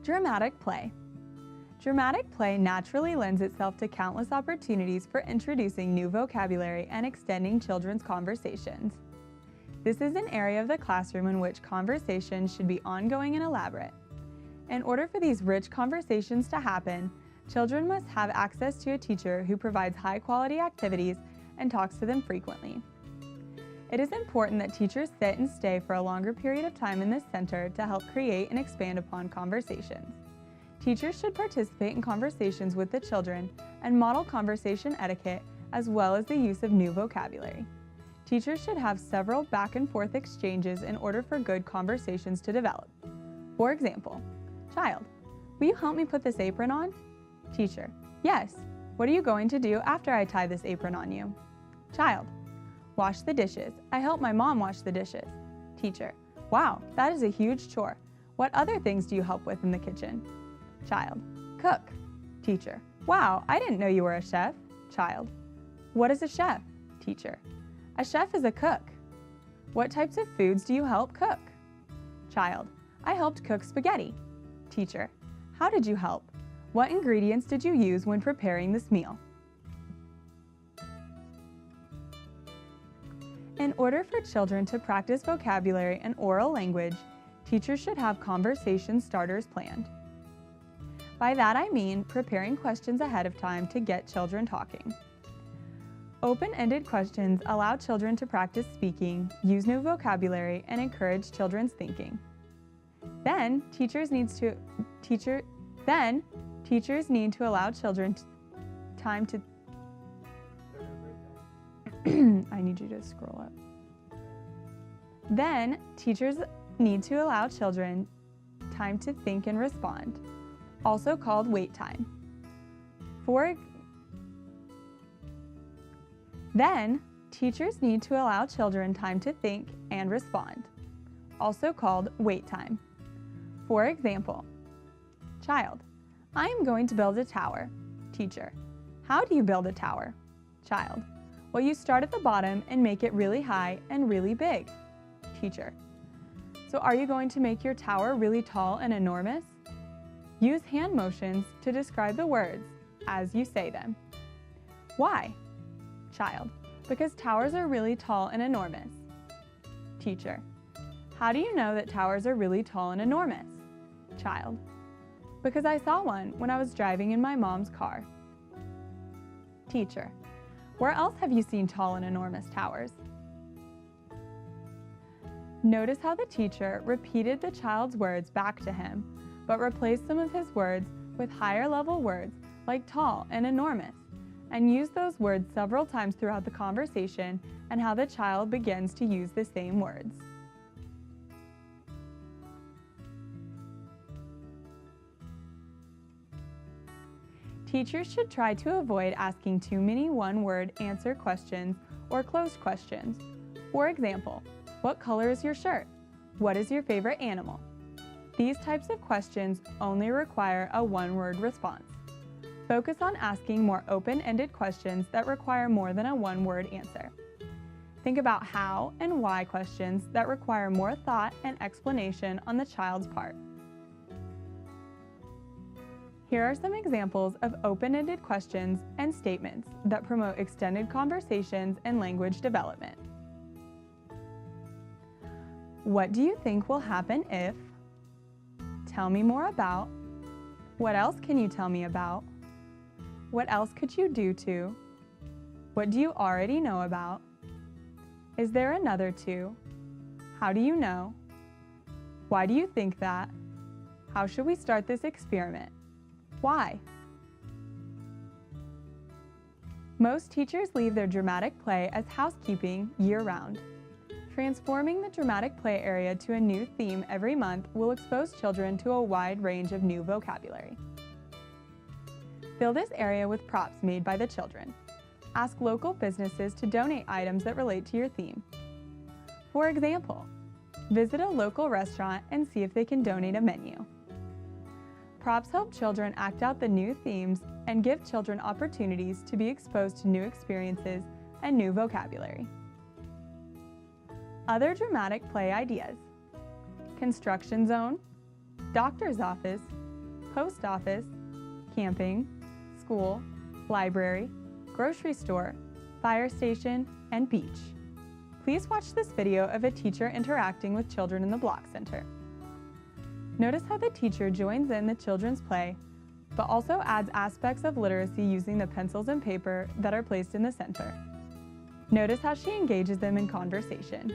Dramatic play. Dramatic play naturally lends itself to countless opportunities for introducing new vocabulary and extending children's conversations. This is an area of the classroom in which conversations should be ongoing and elaborate. In order for these rich conversations to happen, children must have access to a teacher who provides high-quality activities and talks to them frequently. It is important that teachers sit and stay for a longer period of time in this center to help create and expand upon conversations. Teachers should participate in conversations with the children and model conversation etiquette as well as the use of new vocabulary. Teachers should have several back and forth exchanges in order for good conversations to develop. For example, child, will you help me put this apron on? Teacher, yes. What are you going to do after I tie this apron on you? Child, wash the dishes. I help my mom wash the dishes. Teacher, wow, that is a huge chore. What other things do you help with in the kitchen? Child, cook. Teacher, wow, I didn't know you were a chef. Child, what is a chef? Teacher, a chef is a cook. What types of foods do you help cook? Child, I helped cook spaghetti. Teacher, how did you help? What ingredients did you use when preparing this meal? In order for children to practice vocabulary and oral language, teachers should have conversation starters planned. By that I mean preparing questions ahead of time to get children talking. Open-ended questions allow children to practice speaking, use new vocabulary, and encourage children's thinking. Then, teachers need to allow children time to I need you to scroll up. Then, teachers need to allow children time to think and respond, also called wait time. Then, teachers need to allow children time to think and respond, also called wait time. For example, child, I am going to build a tower. Teacher, how do you build a tower? Child, well, you start at the bottom and make it really high and really big. Teacher, so are you going to make your tower really tall and enormous? Use hand motions to describe the words as you say them. Why? Child, because towers are really tall and enormous. Teacher, how do you know that towers are really tall and enormous? Child, because I saw one when I was driving in my mom's car. Teacher, where else have you seen tall and enormous towers? Notice how the teacher repeated the child's words back to him, but replaced some of his words with higher level words like tall and enormous, and used those words several times throughout the conversation, and how the child begins to use the same words. Teachers should try to avoid asking too many one-word answer questions or closed questions. For example, what color is your shirt? What is your favorite animal? These types of questions only require a one-word response. Focus on asking more open-ended questions that require more than a one-word answer. Think about how and why questions that require more thought and explanation on the child's part. Here are some examples of open-ended questions and statements that promote extended conversations and language development. What do you think will happen if? Tell me more about. What else can you tell me about? What else could you do to? What do you already know about? Is there another to? How do you know? Why do you think that? How should we start this experiment? Why? Most teachers leave their dramatic play as housekeeping year-round. Transforming the dramatic play area to a new theme every month will expose children to a wide range of new vocabulary. Fill this area with props made by the children. Ask local businesses to donate items that relate to your theme. For example, visit a local restaurant and see if they can donate a menu. Props help children act out the new themes and give children opportunities to be exposed to new experiences and new vocabulary. Other dramatic play ideas: construction zone, doctor's office, post office, camping, school, library, grocery store, fire station, and beach. Please watch this video of a teacher interacting with children in the Block Center. Notice how the teacher joins in the children's play, but also adds aspects of literacy using the pencils and paper that are placed in the center. Notice how she engages them in conversation.